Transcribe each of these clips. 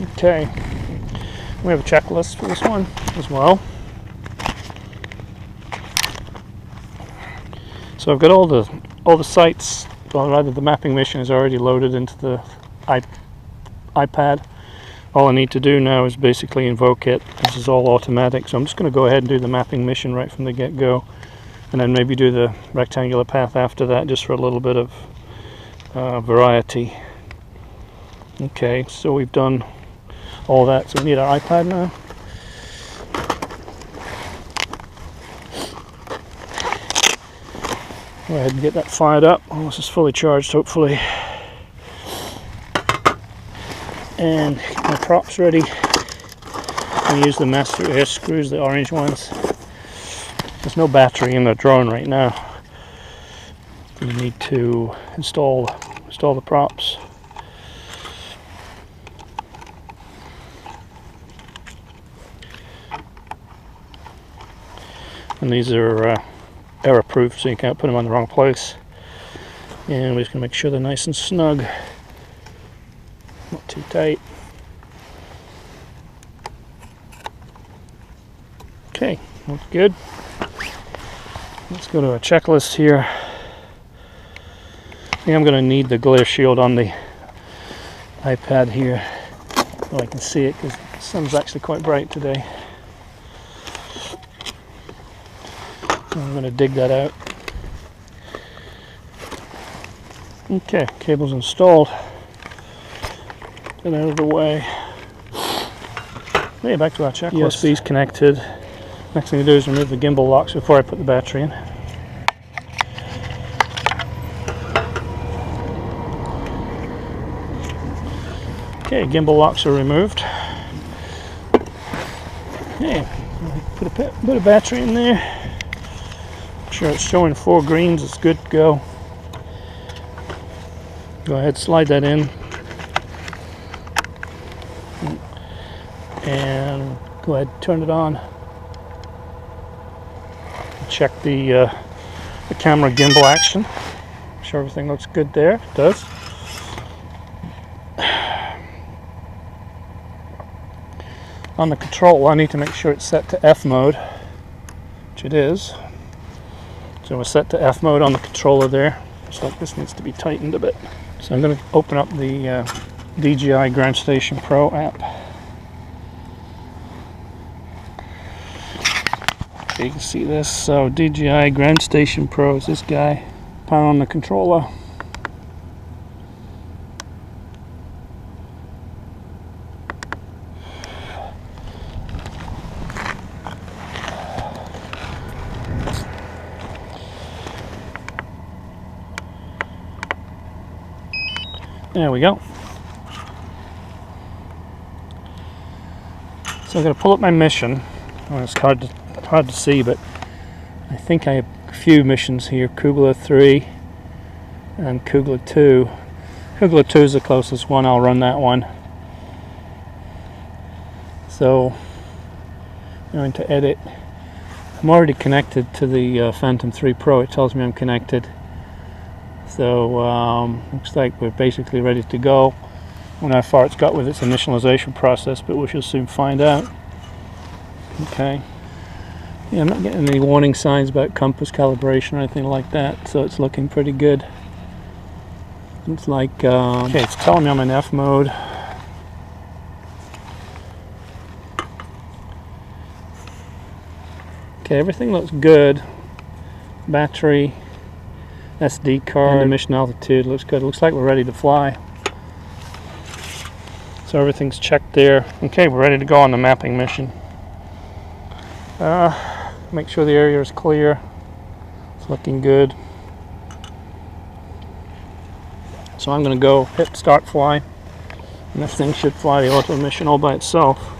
Okay, we have a checklist for this one as well. So I've got all the sites, or rather the mapping mission is already loaded into the iPad. All I need to do now is basically invoke it. This is all automatic, so I'm just going to go ahead and do the mapping mission right from the get-go, and then maybe do the rectangular path after that, just for a little bit of variety. Okay, so we've done all that, so we need our iPad now. Go ahead and get that fired up. Oh, this is fully charged, hopefully. And get my props ready. I use the master air screws, the orange ones. There's no battery in the drone right now. We need to install the props. And these are error proof, so you can't put them on the wrong place. And we're just going to make sure they're nice and snug, not too tight. Okay, looks good. Let's go to a checklist here. I think I'm going to need the glare shield on the iPad here so I can see it, because the sun's actually quite bright today. So I'm going to dig that out. Okay, cable's installed. Get out of the way. Okay, back to our checklist. USB's connected. Next thing to do is remove the gimbal locks before I put the battery in. Okay, gimbal locks are removed. Okay, put a bit of battery in there. Sure, it's showing 4 greens, it's good to go. Go ahead, slide that in, and go ahead, turn it on. Check the camera gimbal action. Make sure everything looks good there. It does. On the control, I need to make sure it's set to F mode, which it is. So we're set to F mode on the controller there. Looks like this needs to be tightened a bit. So I'm going to open up the DJI Ground Station Pro app. Okay, you can see this. So DJI Ground Station Pro is this guy. Power on the controller. There we go. So I'm going to pull up my mission. Well, it's hard to see, but I think I have a few missions here. Kugler 3 and Kugler 2. Kugler 2 is the closest one. I'll run that one. So I'm going to edit. I'm already connected to the Phantom 3 Pro. It tells me I'm connected. So looks like we're basically ready to go. I don't know how far it's got with its initialization process, but we shall soon find out. Okay. Yeah, I'm not getting any warning signs about compass calibration or anything like that, so it's looking pretty good. Looks like okay, it's telling me I'm in F mode. Okay, everything looks good. Battery, SD card, and the mission altitude looks good. Looks like we're ready to fly. So everything's checked there. Okay, we're ready to go on the mapping mission. Make sure the area is clear. It's looking good. So I'm going to go hit start fly, and this thing should fly the auto mission all by itself.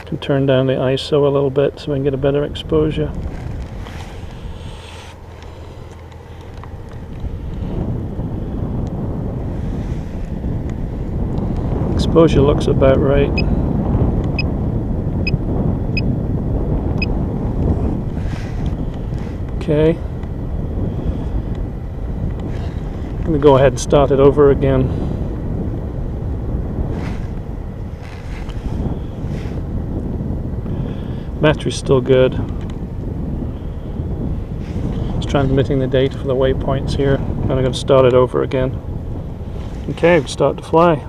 Can turn down the ISO a little bit so we can get a better exposure. Exposure looks about right. Okay. I'm going to go ahead and start it over again. Battery's still good. It's transmitting the data for the waypoints here. And I'm going to start it over again. Okay, we start to fly.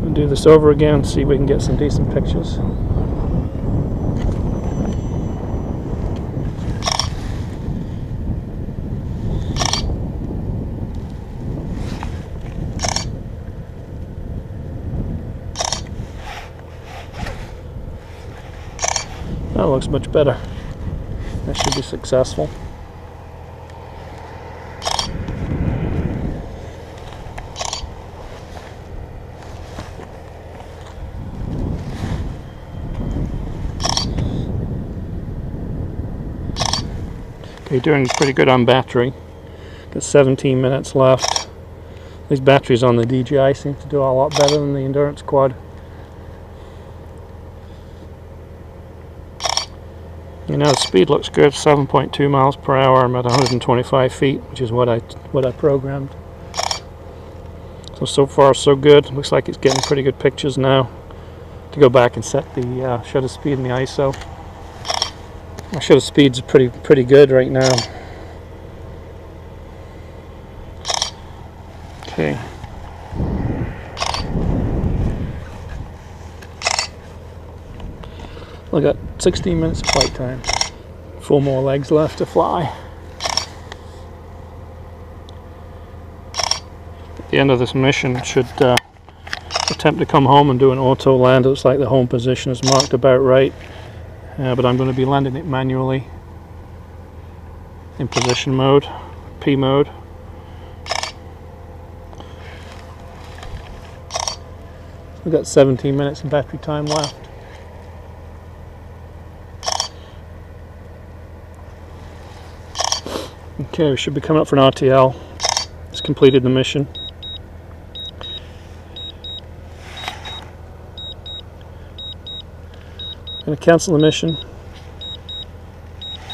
We'll do this over again, see if we can get some decent pictures. That looks much better. That should be successful. Okay, doing pretty good on battery. Got 17 minutes left. These batteries on the DJI seem to do a lot better than the Endurance Quad. You know, the speed looks good, 7.2 miles per hour. I'm at 125 feet, which is what I programmed. So far so good. Looks like it's getting pretty good pictures now. To go back and set the shutter speed and the ISO. My shutter speed's pretty good right now. Okay. I got 16 minutes of flight time. 4 more legs left to fly. At the end of this mission, should attempt to come home and do an auto land. It looks like the home position is marked about right, but I'm going to be landing it manually in position mode, P mode. We've got 17 minutes of battery time left. Okay, we should be coming up for an RTL. It's completed the mission. I'm going to cancel the mission,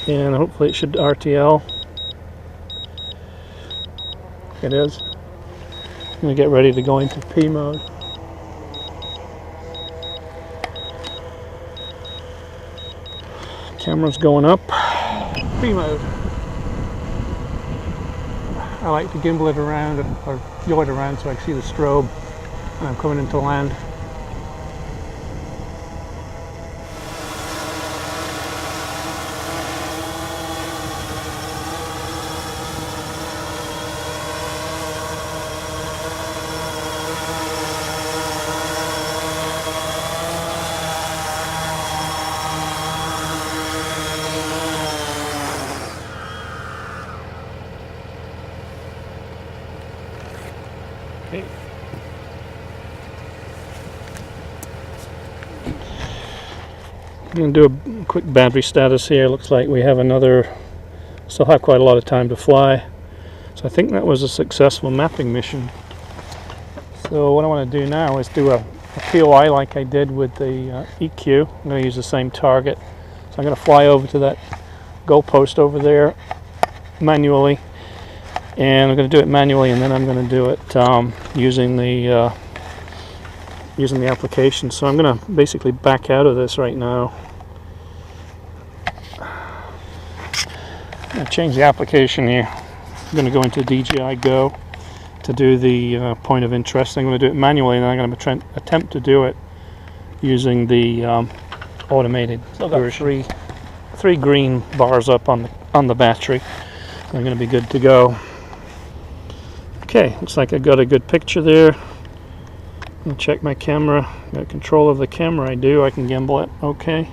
and hopefully it should RTL. It is. I'm going to get ready to go into P mode. Camera's going up. P mode. I like to gimbal it around or yaw it around so I can see the strobe when I'm coming into land. Okay. I'm going to do a quick battery status here. Looks like we have still have quite a lot of time to fly. So I think that was a successful mapping mission. So what I want to do now is do a POI like I did with the EQ. I'm going to use the same target. So I'm going to fly over to that goalpost over there manually. And I'm going to do it manually, and then I'm going to do it using the application. So I'm going to basically back out of this right now. I'm going to change the application here. I'm going to go into DJI Go to do the point of interest. I'm going to do it manually, and then I'm going to attempt to do it using the automated version. Three green bars up on the battery. I'm going to be good to go. Okay, looks like I got a good picture there. I'm going to check my camera. Got control of the camera. I do. I can gimbal it. Okay.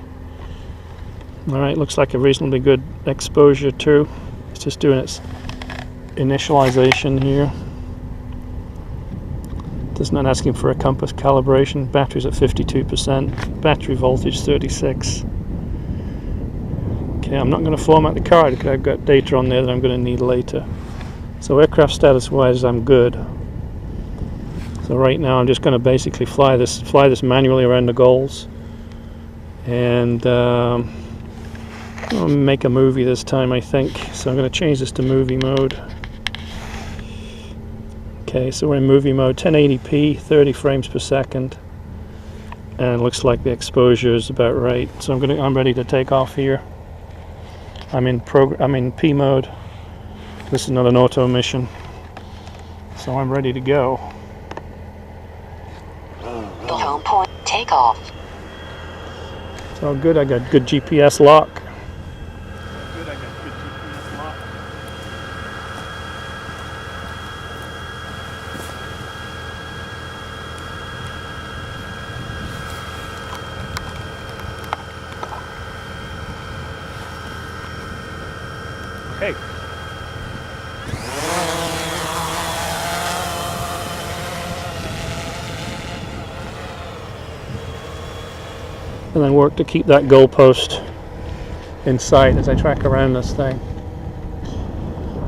Alright, looks like a reasonably good exposure too. It's just doing its initialization here. It's not asking for a compass calibration. Battery's at 52%. Battery voltage 36. Okay, Okay, I'm not going to format the card because I've got data on there that I'm going to need later. So aircraft status wise, I'm good. So right now I'm just going to basically fly this manually around the goals, and I'll make a movie this time, I think. So I'm going to change this to movie mode. Okay, so we're in movie mode, 1080p, 30 frames per second, and it looks like the exposure is about right. So I'm ready to take off here. I'm in P mode. This is not an auto mission, so I'm ready to go. The home point, take off. It's all good. I got good GPS lock. Okay. And then work to keep that goalpost in sight as I track around this thing.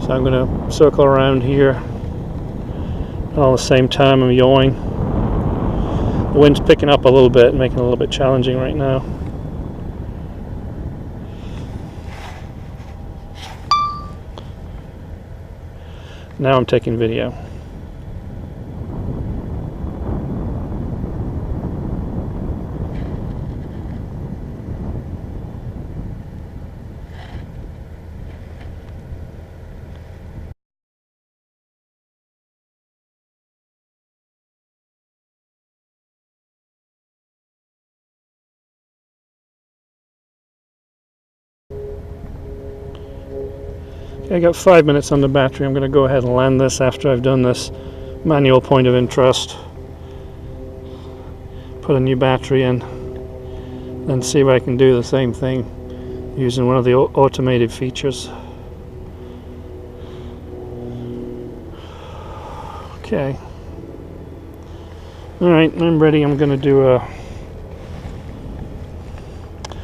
So I'm going to circle around here. All at the same time I'm yawing. The wind's picking up a little bit, making it a little bit challenging right now. Now I'm taking video. I got 5 minutes on the battery. I'm going to go ahead and land this after I've done this manual point of interest. Put a new battery in, then see if I can do the same thing using one of the automated features. Okay. Alright, I'm ready. I'm going to do a... I'm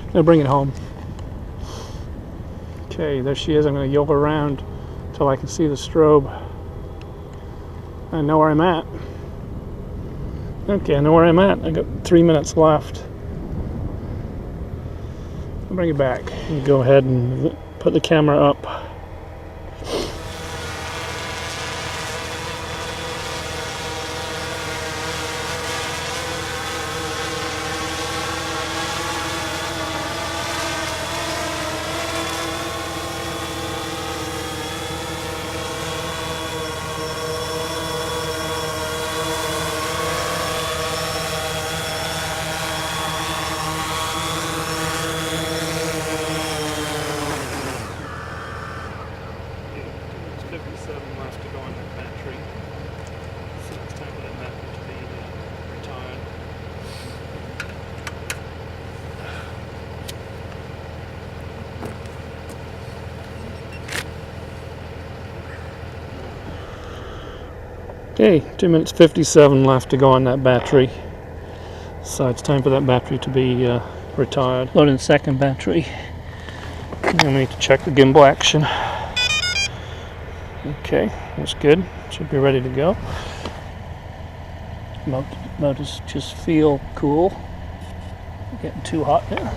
going to bring it home. Okay, there she is. I'm going to yoke around until I can see the strobe. I know where I'm at. Okay, I know where I'm at. I got 3 minutes left. I'll bring it back and go ahead and put the camera up. Okay, 2 minutes 57 left to go on that battery. So it's time for that battery to be retired. Loading the second battery. I need to check the gimbal action. Okay, that's good. Should be ready to go. Motors just feel cool. Getting too hot there.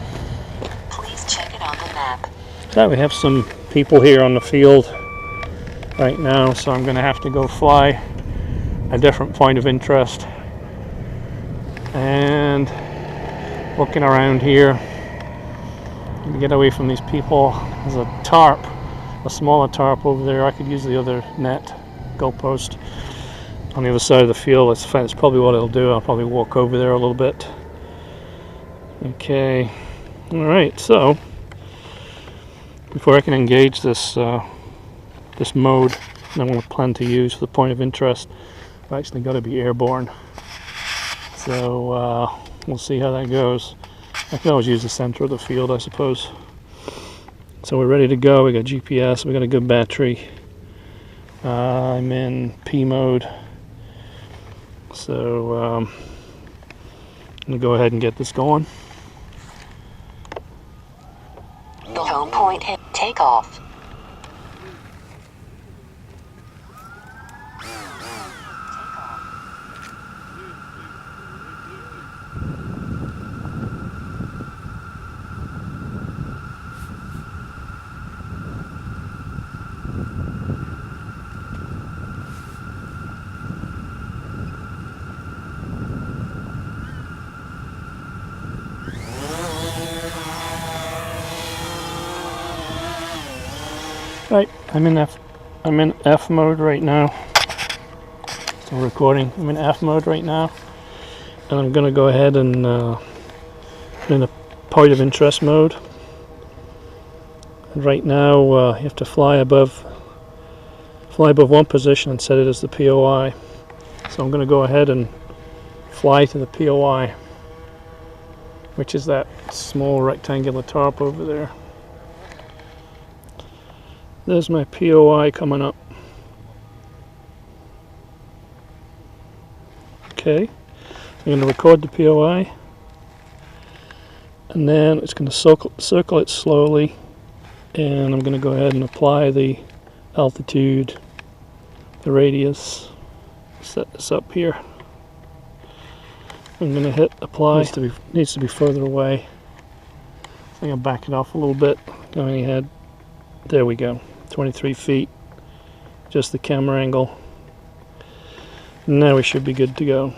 Please check it on the map. So we have some people here on the field right now, so I'm going to have to go fly a different point of interest and looking around here to get away from these people. There's a tarp, a smaller tarp over there. I could use the other net goalpost on the other side of the field. That's probably what I'll do. I'll probably walk over there a little bit. Okay, all right, so before I can engage this this mode that I'm going to plan to use for the point of interest, I've actually got to be airborne. So we'll see how that goes. I can always use the center of the field, I suppose. So we're ready to go. We got GPS, we got a good battery. I'm in P mode. So I'm going to go ahead and get this going. The home point. point hit. Take off. Right, I'm in F mode right now. Still recording. I'm in F mode right now, and I'm gonna go ahead and in a point of interest mode. And right now, you have to fly above one position and set it as the POI. So I'm gonna go ahead and fly to the POI, which is that small rectangular tarp over there. There's my POI coming up. Okay, I'm going to record the POI, and then it's going to circle it slowly, and I'm going to go ahead and apply the altitude, the radius, set this up here. I'm going to hit apply. Needs to be further away. I think I'll back it off a little bit. Going ahead. There we go. 23 feet, just the camera angle. Now we should be good to go.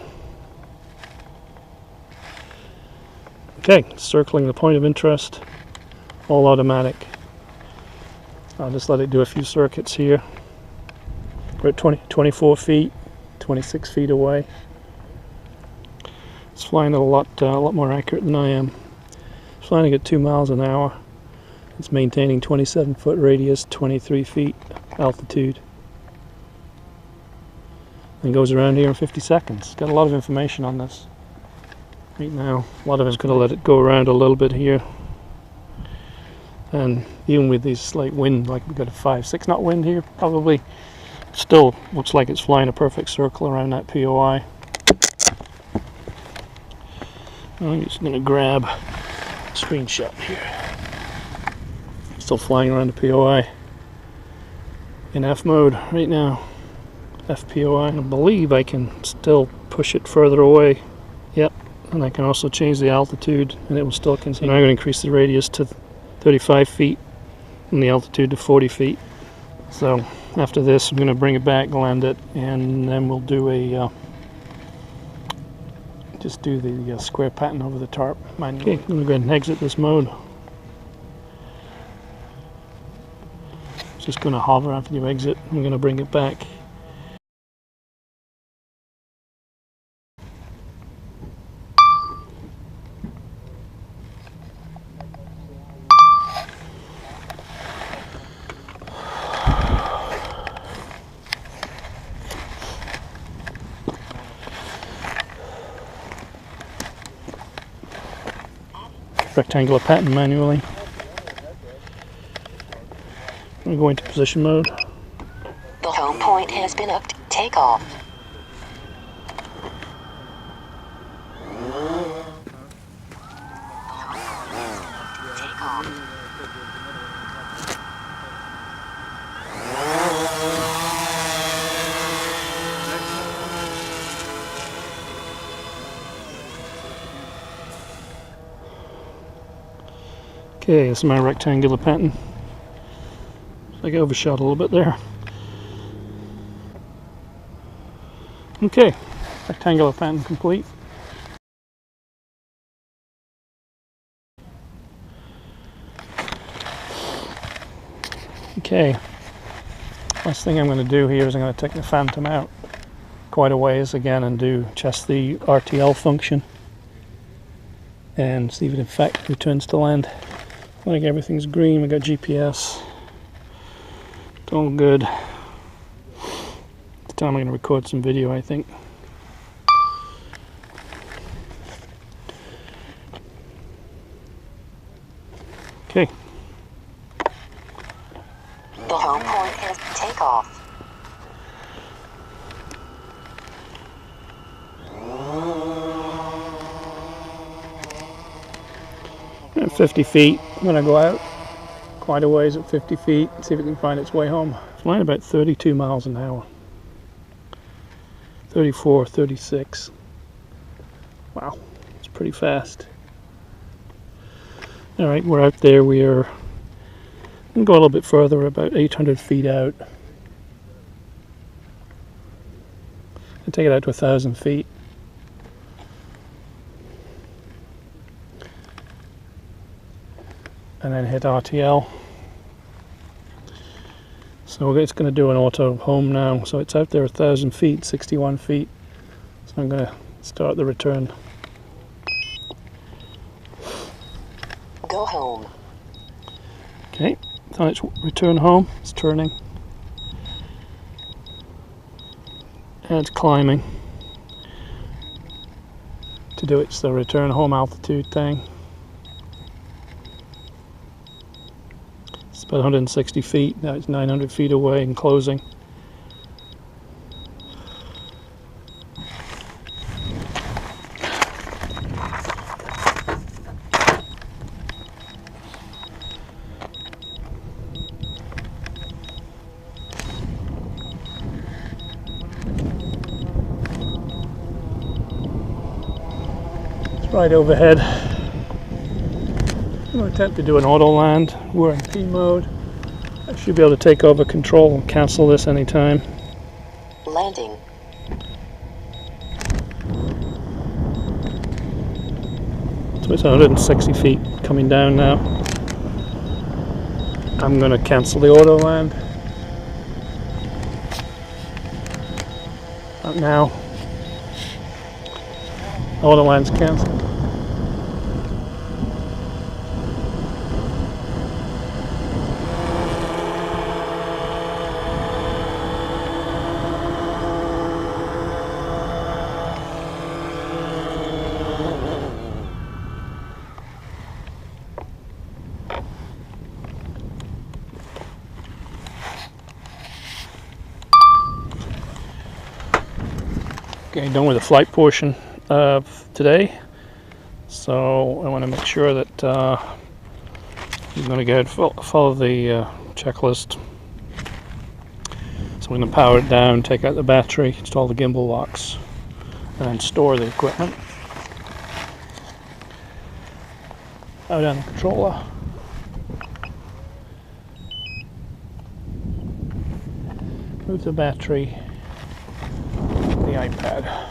Okay, circling the point of interest, all automatic. I'll just let it do a few circuits here. We're at 24 feet, 26 feet away. It's flying at a lot more accurate than I am. It's flying at 2 miles an hour. It's maintaining 27-foot radius, 23 feet altitude. And goes around here in 50 seconds. Got a lot of information on this right now. A lot of it's going to let it go around a little bit here. And even with these slight wind, like we've got a 5-6 knot wind here, probably still looks like it's flying a perfect circle around that POI. I'm just going to grab a screenshot here. Still flying around the POI in F mode right now. FPOI, and I believe I can still push it further away. Yep, and I can also change the altitude and it will still continue. And I'm going to increase the radius to 35 feet and the altitude to 40 feet. So after this I'm going to bring it back, land it, and then we'll do a just do the square pattern over the tarp manually. Okay, I'm going to go ahead and exit this mode. Just going to hover after you exit. I'm going to bring it back. Rectangular pattern manually. I'm going to go into position mode. The home point has been upped. Take off. Take off. Okay, this is my rectangular pattern. I overshot a little bit there. Okay, rectangular pattern complete. Okay, last thing I'm going to do here is I'm going to take the Phantom out quite a ways again and do just the RTL function and see if it in fact returns to land. I think everything's green. We got GPS. It's all good. This time I'm going to record some video, I think. Okay. The home point is take off. At 50 feet, I'm going to go out quite a ways at 50 feet, see if it can find its way home. Flying about 32 miles an hour. 34, 36. Wow, it's pretty fast. Alright, we're out there. We are going to go a little bit further, about 800 feet out. And take it out to 1,000 feet. And then hit RTL. So it's going to do an auto home now. So it's out there 1,000 feet, 61 feet. So I'm going to start the return. Go home. Okay, it's on its return home. It's turning. And it's climbing to do its return home altitude thing. It's about 160 feet. Now it's 900 feet away and closing. Right overhead. I'm going to attempt to do an auto land. We're in P mode. I should be able to take over control and cancel this anytime. Landing. So it's 160 feet coming down now. I'm going to cancel the auto land. Not now. Auto land's cancelled. Okay, done with the flight portion of today. So I want to make sure that I'm going to go ahead and follow the checklist. So I'm going to power it down, take out the battery, install the gimbal locks, and then store the equipment. Power down the controller. Move the battery, the iPad.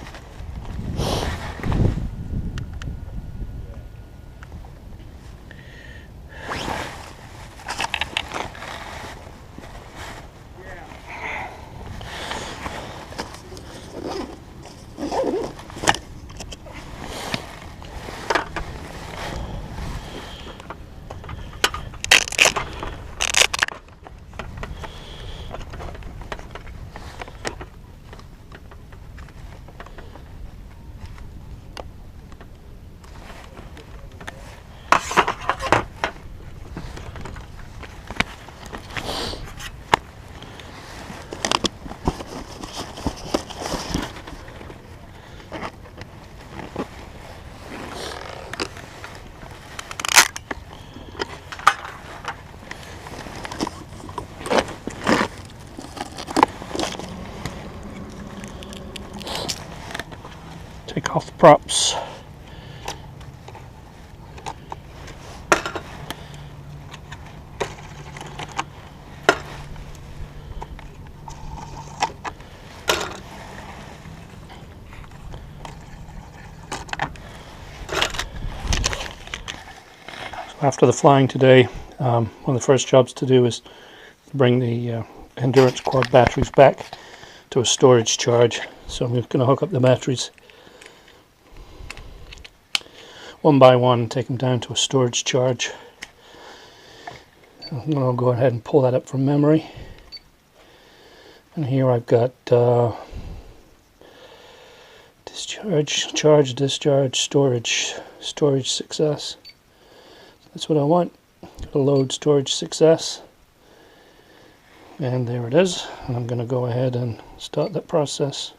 Take off the props. After the flying today, one of the first jobs to do is to bring the endurance quad batteries back to a storage charge. So I'm going to hook up the batteries one by one and take them down to a storage charge. I'm going to go ahead and pull that up from memory. And here I've got discharge, charge, discharge, storage success. That's what I want. Go load storage success. And there it is. And I'm going to go ahead and start that process.